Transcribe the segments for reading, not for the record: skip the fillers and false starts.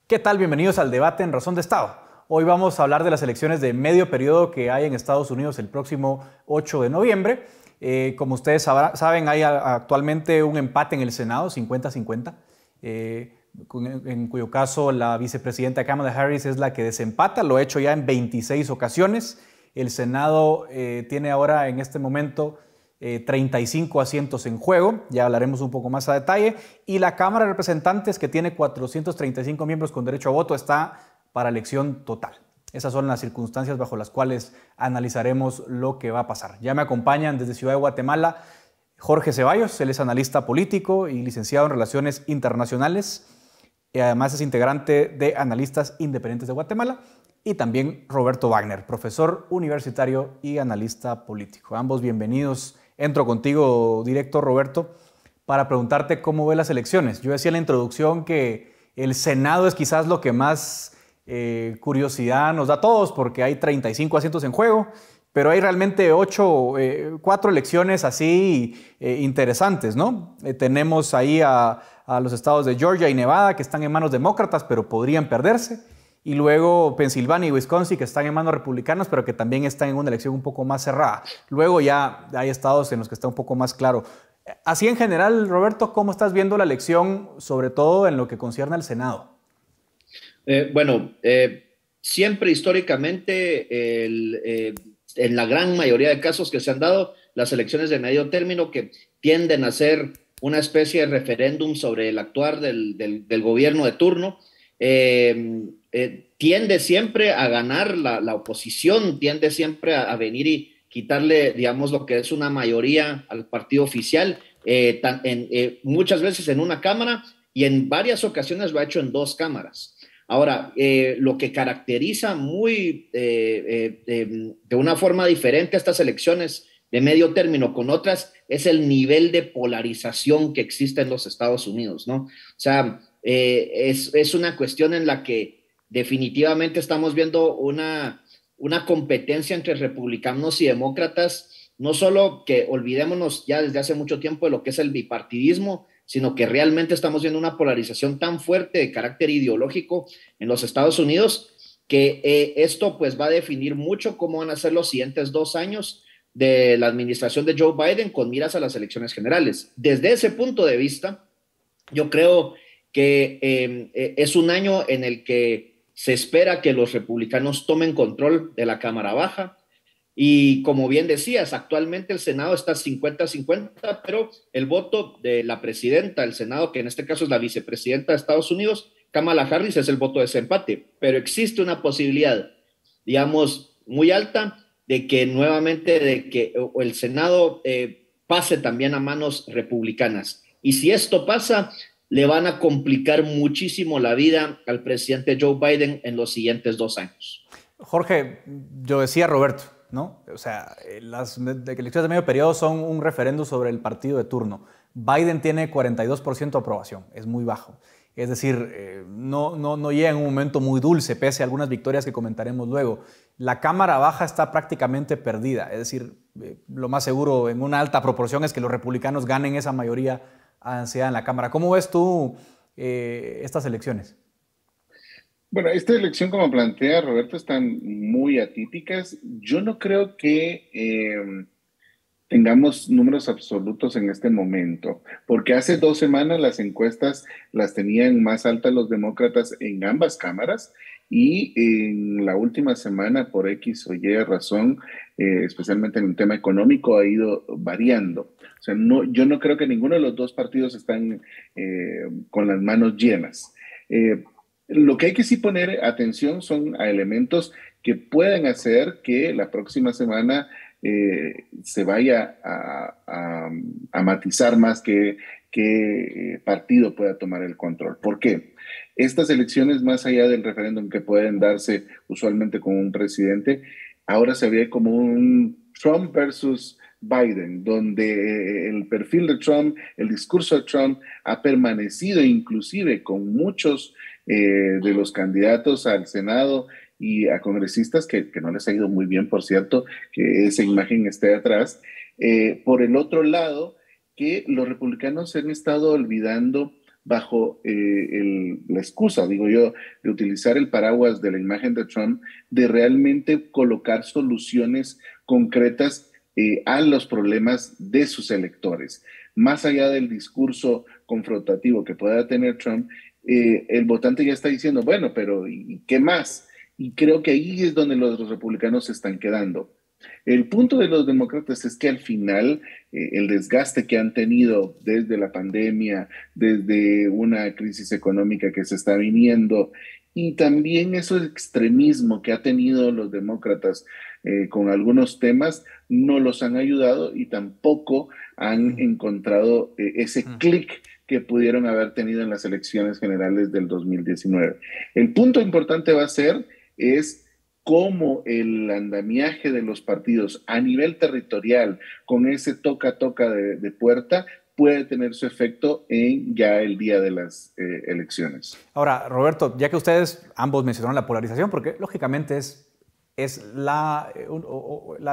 ¿Qué tal? Bienvenidos al debate en Razón de Estado. Hoy vamos a hablar de las elecciones de medio periodo que hay en Estados Unidos el próximo 8 de noviembre. Como ustedes saben, hay actualmente un empate en el Senado, 50-50, en cuyo caso la vicepresidenta Kamala Harris es la que desempata, lo ha hecho ya en 26 ocasiones. El Senado tiene ahora en este momento 35 asientos en juego, ya hablaremos un poco más a detalle, y la Cámara de Representantes, que tiene 435 miembros con derecho a voto, está para elección total. Esas son las circunstancias bajo las cuales analizaremos lo que va a pasar. Ya me acompañan desde Ciudad de Guatemala Jorge Ceballos, él es analista político y licenciado en Relaciones Internacionales, y además es integrante de Analistas Independientes de Guatemala, y también Roberto Wagner, profesor universitario y analista político. Ambos bienvenidos. Entro contigo directo, Roberto, para preguntarte cómo ve las elecciones. Yo decía en la introducción que el Senado es quizás lo que más curiosidad nos da a todos, porque hay 35 asientos en juego, pero hay realmente 4 elecciones así interesantes, ¿no? Tenemos ahí a los estados de Georgia y Nevada, que están en manos demócratas, pero podrían perderse. Y luego Pensilvania y Wisconsin, que están en manos republicanas, pero que también están en una elección un poco más cerrada. Luego ya hay estados en los que está un poco más claro. Así en general, Roberto, ¿cómo estás viendo la elección, sobre todo en lo que concierne al Senado? Siempre históricamente, en la gran mayoría de casos que se han dado, las elecciones de medio término que tienden a ser una especie de referéndum sobre el actuar del gobierno de turno, tiende siempre a ganar la oposición, tiende siempre a venir y quitarle, digamos, lo que es una mayoría al partido oficial, muchas veces en una cámara y en varias ocasiones lo ha hecho en dos cámaras. Ahora, lo que caracteriza de una forma diferente a estas elecciones de medio término con otras es el nivel de polarización que existe en los Estados Unidos, ¿no? O sea, es una cuestión en la que definitivamente estamos viendo una competencia entre republicanos y demócratas, no solo que olvidémonos ya desde hace mucho tiempo de lo que es el bipartidismo, sino que realmente estamos viendo una polarización tan fuerte de carácter ideológico en los Estados Unidos que esto pues va a definir mucho cómo van a ser los siguientes 2 años de la administración de Joe Biden con miras a las elecciones generales. Desde ese punto de vista, yo creo que es un año en el que se espera que los republicanos tomen control de la Cámara Baja, y como bien decías, actualmente el Senado está 50-50, pero el voto de la presidenta del Senado, que en este caso es la vicepresidenta de Estados Unidos, Kamala Harris, es el voto de desempate. Pero existe una posibilidad, digamos, muy alta de que nuevamente el Senado pase también a manos republicanas. Y si esto pasa, le van a complicar muchísimo la vida al presidente Joe Biden en los siguientes 2 años. Jorge, yo decía Roberto, ¿no? O sea, las elecciones de medio periodo son un referéndum sobre el partido de turno. Biden tiene 42% de aprobación, es muy bajo. Es decir, no llega en un momento muy dulce, pese a algunas victorias que comentaremos luego. La Cámara Baja está prácticamente perdida. Es decir, lo más seguro en una alta proporción es que los republicanos ganen esa mayoría ansiada en la Cámara. ¿Cómo ves tú estas elecciones? Bueno, esta elección, como plantea Roberto, están muy atípicas. Yo no creo que tengamos números absolutos en este momento, porque hace 2 semanas las encuestas las tenían más altas los demócratas en ambas cámaras y en la última semana, por X o Y razón, especialmente en el tema económico, ha ido variando. O sea, no, yo no creo que ninguno de los dos partidos están con las manos llenas. Lo que hay que sí poner atención son a elementos que pueden hacer que la próxima semana se vaya a matizar más que partido pueda tomar el control. ¿Por qué? Estas elecciones, más allá del referéndum que pueden darse usualmente con un presidente, ahora se ve como un Trump versus Biden, donde el perfil de Trump, el discurso de Trump ha permanecido inclusive con muchos de los candidatos al Senado y a congresistas que no les ha ido muy bien, por cierto, que esa imagen esté atrás. Por el otro lado, que los republicanos se han estado olvidando bajo la excusa, digo yo, de utilizar el paraguas de la imagen de Trump, de realmente colocar soluciones concretas a los problemas de sus electores. Más allá del discurso confrontativo que pueda tener Trump, el votante ya está diciendo, bueno, pero ¿y qué más? Y creo que ahí es donde los republicanos se están quedando. El punto de los demócratas es que al final el desgaste que han tenido desde la pandemia, desde una crisis económica que se está viniendo y también ese extremismo que ha tenido los demócratas con algunos temas, no los han ayudado y tampoco han encontrado ese clic que pudieron haber tenido en las elecciones generales del 2019. El punto importante va a ser es cómo el andamiaje de los partidos a nivel territorial, con ese toca-toca de puerta, puede tener su efecto en ya el día de las elecciones. Ahora, Roberto, ya que ustedes ambos mencionaron la polarización, porque lógicamente es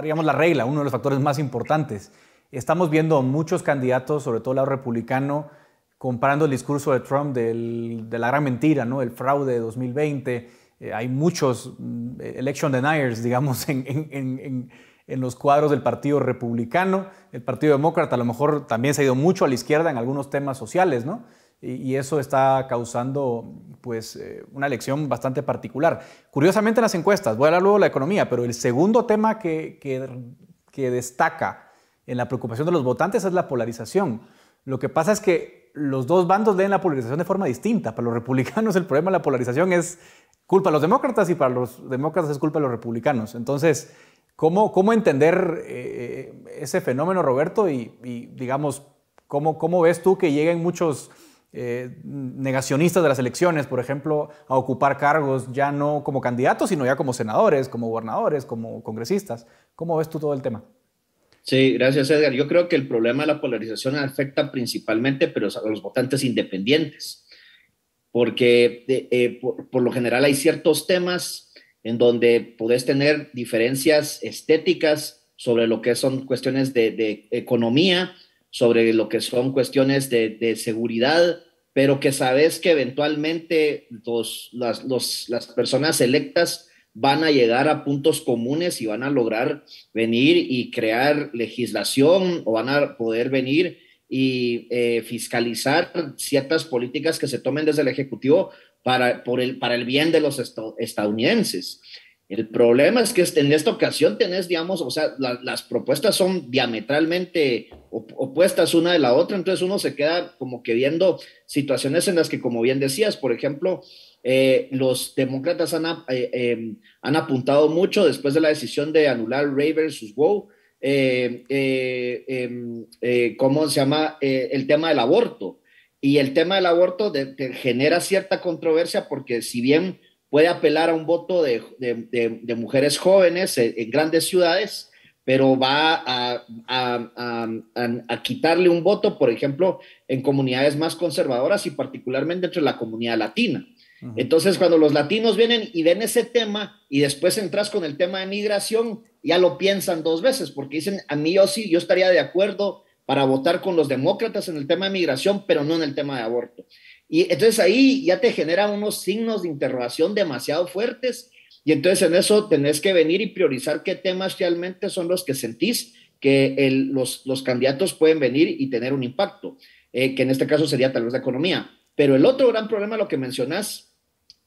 digamos, la regla, uno de los factores más importantes. Estamos viendo muchos candidatos, sobre todo el lado republicano, comparando el discurso de Trump de la gran mentira, ¿no? El fraude de 2020. Hay muchos election deniers, digamos, en los cuadros del Partido Republicano. El Partido Demócrata a lo mejor también se ha ido mucho a la izquierda en algunos temas sociales, ¿no? Y eso está causando, pues, una elección bastante particular. Curiosamente en las encuestas, voy a hablar luego de la economía, pero el segundo tema que destaca en la preocupación de los votantes es la polarización. Lo que pasa es que los dos bandos leen la polarización de forma distinta. Para los republicanos el problema de la polarización es culpa de los demócratas y para los demócratas es culpa de los republicanos. Entonces, ¿cómo entender ese fenómeno, Roberto? Y digamos, ¿cómo ves tú que lleguen muchos negacionistas de las elecciones, por ejemplo, a ocupar cargos ya no como candidatos, sino ya como senadores, como gobernadores, como congresistas? ¿Cómo ves tú todo el tema? Sí, gracias, Edgar. Yo creo que el problema de la polarización afecta principalmente a los votantes independientes, porque por lo general hay ciertos temas en donde podés tener diferencias estéticas sobre lo que son cuestiones de economía, sobre lo que son cuestiones de seguridad, pero que sabes que eventualmente las personas electas van a llegar a puntos comunes y van a lograr venir y crear legislación o van a poder venir y fiscalizar ciertas políticas que se tomen desde el Ejecutivo para el bien de los estadounidenses. El problema es que en esta ocasión tenés, digamos, o sea, las propuestas son diametralmente opuestas una de la otra, entonces uno se queda como que viendo situaciones en las que, como bien decías, por ejemplo, los demócratas han apuntado mucho después de la decisión de anular Roe versus Wade, ¿cómo se llama? El tema del aborto. Y el tema del aborto genera cierta controversia porque si bien puede apelar a un voto de mujeres jóvenes en grandes ciudades, pero va a quitarle un voto, por ejemplo, en comunidades más conservadoras y particularmente entre la comunidad latina. Uh-huh. Entonces, cuando los latinos vienen y ven ese tema y después entras con el tema de migración, ya lo piensan dos veces porque dicen, a mí yo estaría de acuerdo para votar con los demócratas en el tema de migración, pero no en el tema de aborto. Y entonces ahí ya te genera unos signos de interrogación demasiado fuertes y entonces en eso tenés que venir y priorizar qué temas realmente son los que sentís que los candidatos pueden venir y tener un impacto, que en este caso sería tal vez la economía. Pero el otro gran problema, lo que mencionás,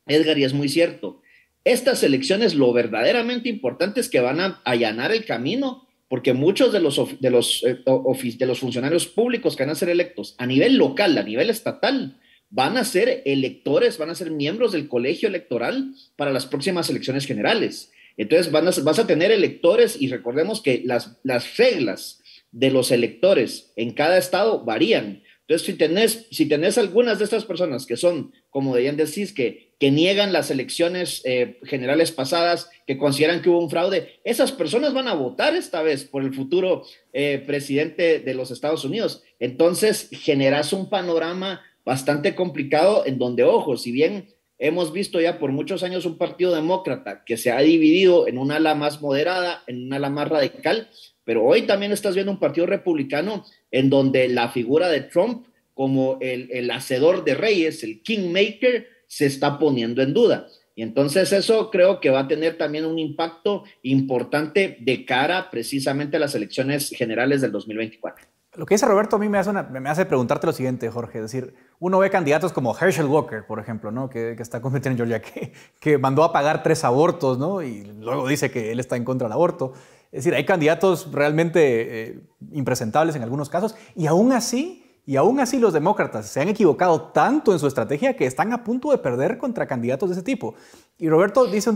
Edgar, y es muy cierto, estas elecciones lo verdaderamente importante es que van a allanar el camino porque muchos de los funcionarios públicos que van a ser electos a nivel local, a nivel estatal, van a ser electores, van a ser miembros del colegio electoral para las próximas elecciones generales. Entonces vas a tener electores y recordemos que las reglas de los electores en cada estado varían. Entonces, si tenés algunas de estas personas que son, como bien decís, que niegan las elecciones generales pasadas, que consideran que hubo un fraude, esas personas van a votar esta vez por el futuro presidente de los Estados Unidos. Entonces, generas un panorama bastante complicado en donde, ojo, si bien hemos visto ya por muchos años un partido demócrata que se ha dividido en un ala más moderada, en un ala más radical, pero hoy también estás viendo un partido republicano en donde la figura de Trump como el hacedor de reyes, el kingmaker, se está poniendo en duda. Y entonces eso creo que va a tener también un impacto importante de cara precisamente a las elecciones generales del 2024. Lo que dice Roberto a mí me hace preguntarte lo siguiente, Jorge. Es decir, uno ve candidatos como Herschel Walker, por ejemplo, ¿no? que está compitiendo en Georgia, que mandó a pagar 3 abortos, ¿no? Y luego dice que él está en contra del aborto. Es decir, hay candidatos realmente impresentables en algunos casos. Y aún así los demócratas se han equivocado tanto en su estrategia que están a punto de perder contra candidatos de ese tipo. Y Roberto menciona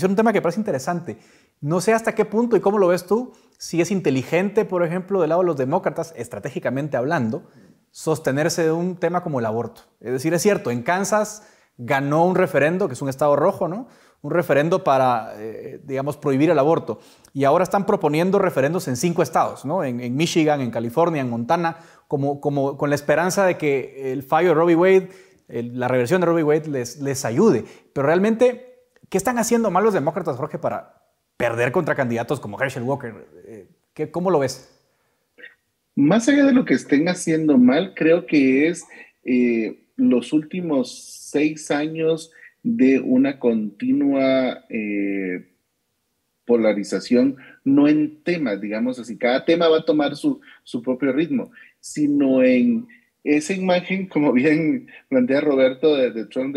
un tema que parece interesante. No sé hasta qué punto y cómo lo ves tú, si es inteligente, por ejemplo, del lado de los demócratas, estratégicamente hablando, sostenerse de un tema como el aborto. Es decir, es cierto, en Kansas ganó un referendo, que es un estado rojo, ¿no? Un referendo para, digamos, prohibir el aborto. Y ahora están proponiendo referendos en 5 estados, ¿no? En Michigan, en California, en Montana, como con la esperanza de que el fallo de Roe v. Wade, la reversión de Roe v. Wade les ayude. Pero realmente, ¿qué están haciendo mal los demócratas, Jorge, para perder contra candidatos como Herschel Walker? ¿Cómo lo ves? Más allá de lo que estén haciendo mal, creo que es los últimos 6 años de una continua polarización, no en temas, digamos así, cada tema va a tomar su propio ritmo, sino en esa imagen, como bien plantea Roberto, de Trump,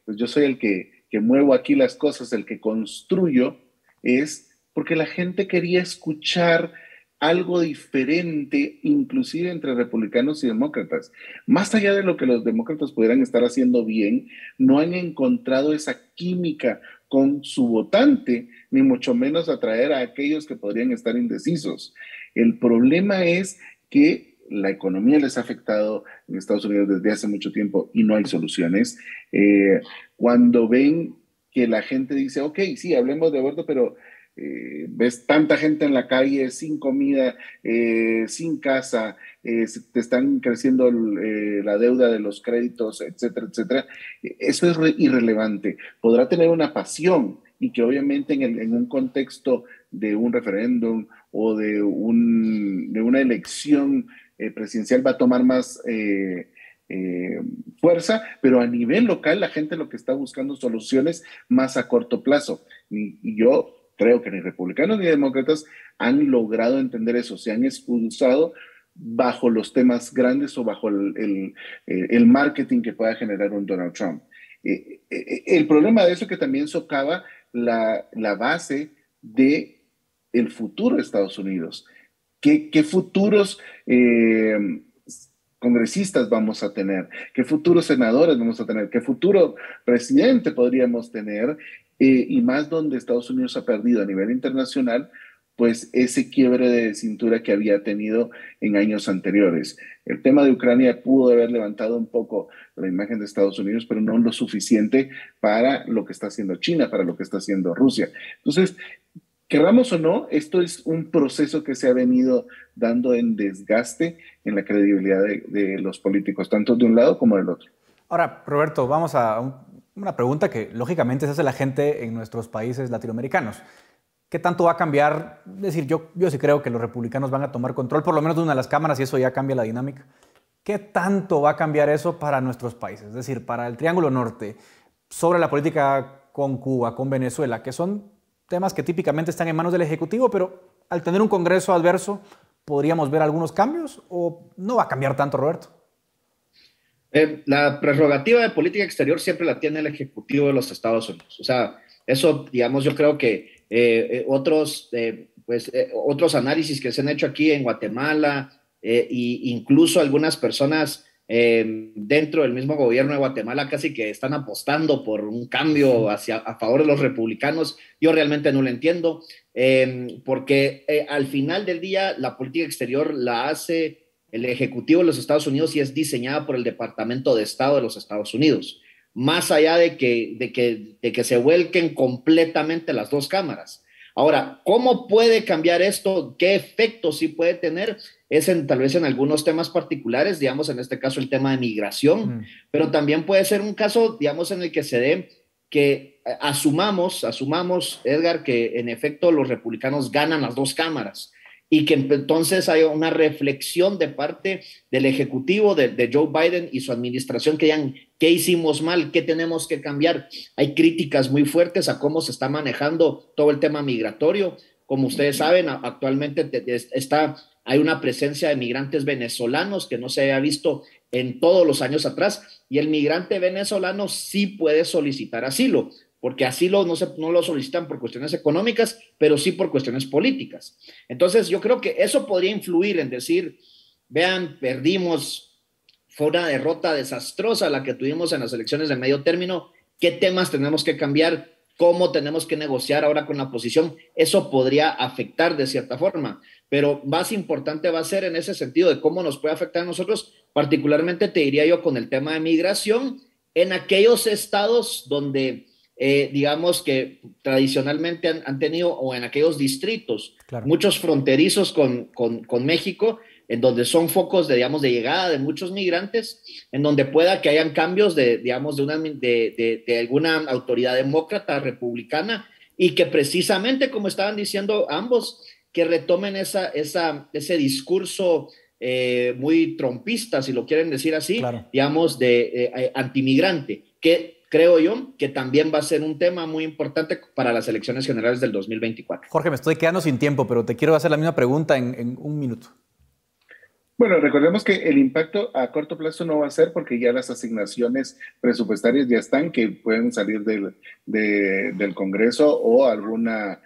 pues yo soy el que muevo aquí las cosas, el que construyo, es porque la gente quería escuchar algo diferente, inclusive entre republicanos y demócratas. Más allá de lo que los demócratas pudieran estar haciendo bien, no han encontrado esa química con su votante, ni mucho menos atraer a aquellos que podrían estar indecisos. El problema es que la economía les ha afectado en Estados Unidos desde hace mucho tiempo y no hay soluciones. Cuando ven que la gente dice, ok, sí, hablemos de aborto, pero ves tanta gente en la calle sin comida, sin casa, te están creciendo la deuda de los créditos, etcétera, etcétera. Eso es irrelevante. Podrá tener una pasión y que obviamente en un contexto de un referéndum o de una elección presidencial va a tomar más fuerza, pero a nivel local la gente lo que está buscando soluciones más a corto plazo. Y yo creo que ni republicanos ni demócratas han logrado entender eso, se han expulsado bajo los temas grandes o bajo el marketing que pueda generar un Donald Trump. El problema de eso es que también socava la base de el futuro de Estados Unidos. ¿Qué futuros congresistas vamos a tener? ¿Qué futuros senadores vamos a tener? ¿Qué futuro presidente podríamos tener? Y más donde Estados Unidos ha perdido a nivel internacional, pues ese quiebre de cintura que había tenido en años anteriores. El tema de Ucrania pudo haber levantado un poco la imagen de Estados Unidos, pero no lo suficiente para lo que está haciendo China, para lo que está haciendo Rusia. Entonces, querramos o no, esto es un proceso que se ha venido dando en desgaste en la credibilidad de los políticos, tanto de un lado como del otro. Ahora, Roberto, vamos a una pregunta que lógicamente se hace la gente en nuestros países latinoamericanos. ¿Qué tanto va a cambiar? Es decir, yo sí creo que los republicanos van a tomar control, por lo menos de una de las cámaras, y eso ya cambia la dinámica. ¿Qué tanto va a cambiar eso para nuestros países? Es decir, para el Triángulo Norte, sobre la política con Cuba, con Venezuela, que son temas que típicamente están en manos del Ejecutivo, pero al tener un Congreso adverso, ¿podríamos ver algunos cambios o no va a cambiar tanto, Roberto? La prerrogativa de política exterior siempre la tiene el Ejecutivo de los Estados Unidos. O sea, eso, digamos, yo creo que otros análisis que se han hecho aquí en Guatemala, e incluso algunas personas dentro del mismo gobierno de Guatemala casi que están apostando por un cambio a favor de los republicanos. Yo realmente no lo entiendo, porque al final del día la política exterior la hace el Ejecutivo de los Estados Unidos y es diseñada por el Departamento de Estado de los Estados Unidos, más allá de que se vuelquen completamente las dos cámaras. Ahora, ¿cómo puede cambiar esto? ¿Qué efectos sí puede tener? Tal vez en algunos temas particulares, digamos, en este caso el tema de migración, pero también puede ser un caso, digamos, en el que se dé que asumamos, Edgar, que en efecto los republicanos ganan las dos cámaras y que entonces haya una reflexión de parte del Ejecutivo, de Joe Biden y su administración, que digan qué hicimos mal, qué tenemos que cambiar. Hay críticas muy fuertes a cómo se está manejando todo el tema migratorio. Como ustedes saben, actualmente hay una presencia de migrantes venezolanos que no se había visto en todos los años atrás, y el migrante venezolano sí puede solicitar asilo, porque asilo no lo solicitan por cuestiones económicas, pero sí por cuestiones políticas. Entonces, yo creo que eso podría influir en decir, vean, perdimos, fue una derrota desastrosa la que tuvimos en las elecciones de medio término, ¿qué temas tenemos que cambiar? ¿Cómo tenemos que negociar ahora con la oposición? Eso podría afectar de cierta forma, pero más importante va a ser en ese sentido de cómo nos puede afectar a nosotros, particularmente te diría yo con el tema de migración, en aquellos estados donde digamos que tradicionalmente han tenido, o en aquellos distritos, claro, muchos fronterizos con México, en donde son focos de, digamos, de llegada de muchos migrantes, en donde pueda que hayan cambios digamos, de alguna autoridad demócrata, republicana, y que precisamente, como estaban diciendo ambos, que retomen ese discurso muy trompista, si lo quieren decir así, claro, digamos, de antimigrante, que creo yo que también va a ser un tema muy importante para las elecciones generales del 2024. Jorge, me estoy quedando sin tiempo, pero te quiero hacer la misma pregunta en un minuto. Bueno, recordemos que el impacto a corto plazo no va a ser, porque ya las asignaciones presupuestarias ya están, que pueden salir del Congreso o alguna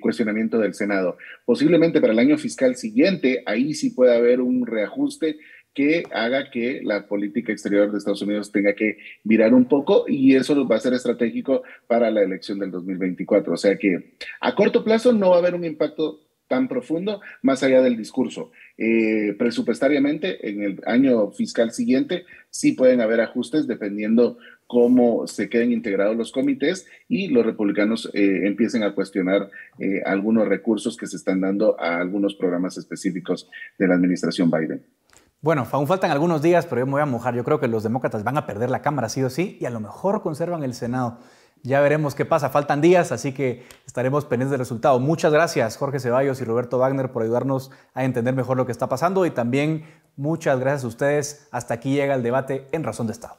cuestionamiento del Senado. Posiblemente para el año fiscal siguiente, ahí sí puede haber un reajuste que haga que la política exterior de Estados Unidos tenga que virar un poco, y eso va a ser estratégico para la elección del 2024. O sea que a corto plazo no va a haber un impacto tan profundo más allá del discurso. Presupuestariamente, en el año fiscal siguiente, sí pueden haber ajustes dependiendo cómo se queden integrados los comités y los republicanos empiecen a cuestionar algunos recursos que se están dando a algunos programas específicos de la administración Biden. Bueno, aún faltan algunos días, pero yo me voy a mojar. Yo creo que los demócratas van a perder la Cámara sí o sí, y a lo mejor conservan el Senado. Ya veremos qué pasa. Faltan días, así que estaremos pendientes del resultado. Muchas gracias, Jorge Ceballos y Roberto Wagner, por ayudarnos a entender mejor lo que está pasando, y también muchas gracias a ustedes. Hasta aquí llega el debate en Razón de Estado.